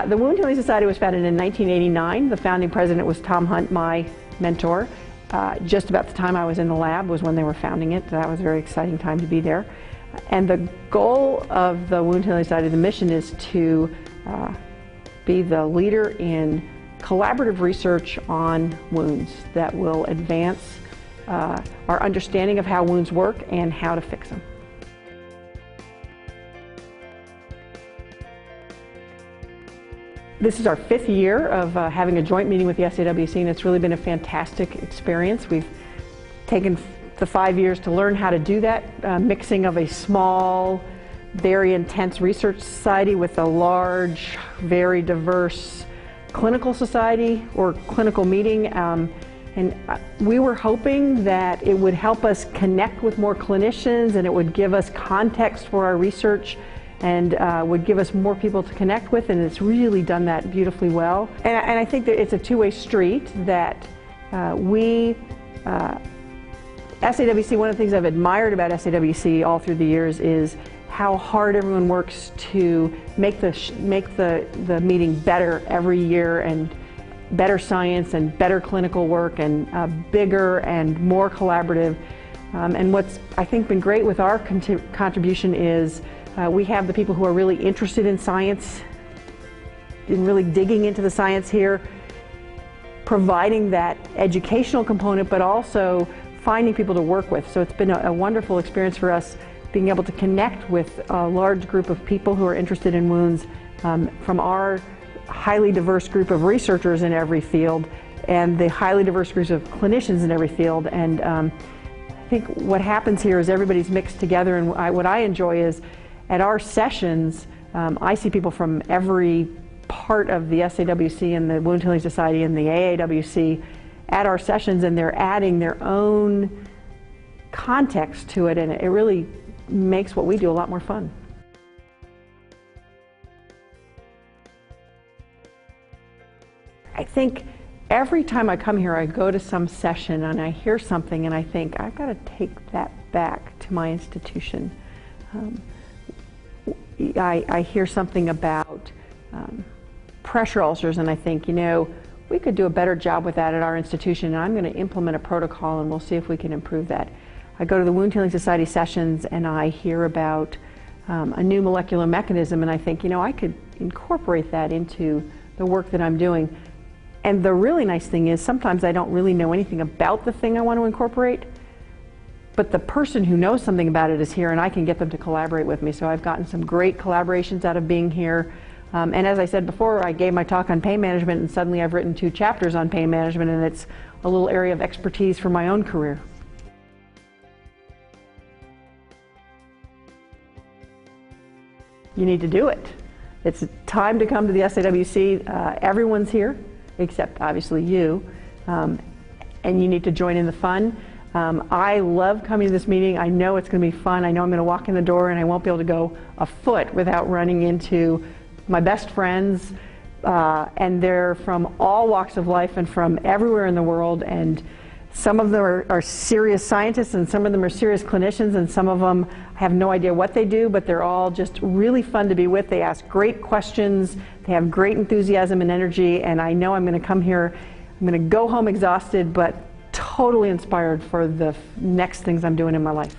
The Wound Healing Society was founded in 1989. The founding president was Tom Hunt, my mentor. Just about the time I was in the lab was when they were founding it. That was a very exciting time to be there. And the goal of the Wound Healing Society, the mission, is to be the leader in collaborative research on wounds that will advance our understanding of how wounds work and how to fix them. This is our 5th year of having a joint meeting with the SAWC, and it's really been a fantastic experience. We've taken the 5 years to learn how to do that, mixing of a small, very intense research society with a large, very diverse clinical society or clinical meeting. And we were hoping that it would help us connect with more clinicians, and it would give us context for our research, and would give us more people to connect with, and it's really done that beautifully well. And I think that it's a two-way street, that SAWC, one of the things I've admired about SAWC all through the years is how hard everyone works to make the meeting better every year, and better science and better clinical work, and bigger and more collaborative. And what's, I think, been great with our contribution is we have the people who are really interested in science, in really digging into the science here, providing that educational component, but also finding people to work with. So it's been a wonderful experience for us, being able to connect with a large group of people who are interested in wounds from our highly diverse group of researchers in every field, and the highly diverse groups of clinicians in every field. And I think what happens here is everybody's mixed together, and what I enjoy is at our sessions, I see people from every part of the SAWC and the Wound Healing Society and the AAWC at our sessions, and they're adding their own context to it, and it really makes what we do a lot more fun. I think every time I come here, I go to some session and I hear something and I think, I've got to take that back to my institution. I hear something about pressure ulcers, and I think, you know, we could do a better job with that at our institution, and I'm going to implement a protocol and we'll see if we can improve that. I go to the Wound Healing Society sessions and I hear about a new molecular mechanism, and I think, you know, I could incorporate that into the work that I'm doing. And the really nice thing is sometimes I don't really know anything about the thing I want to incorporate, but the person who knows something about it is here, and I can get them to collaborate with me. So I've gotten some great collaborations out of being here. And as I said before, I gave my talk on pain management, and suddenly I've written 2 chapters on pain management, and it's a little area of expertise for my own career. You need to do it. It's time to come to the SAWC. Everyone's here, except obviously you, and you need to join in the fun. I love coming to this meeting. I know it's going to be fun. I know I'm going to walk in the door and I won't be able to go a foot without running into my best friends, and they're from all walks of life and from everywhere in the world, and some of them are serious scientists, and some of them are serious clinicians, and some of them have no idea what they do, but they're all just really fun to be with. They ask great questions, they have great enthusiasm and energy, and I know I'm going to come here, I'm going to go home exhausted, but totally inspired for the next things I'm doing in my life.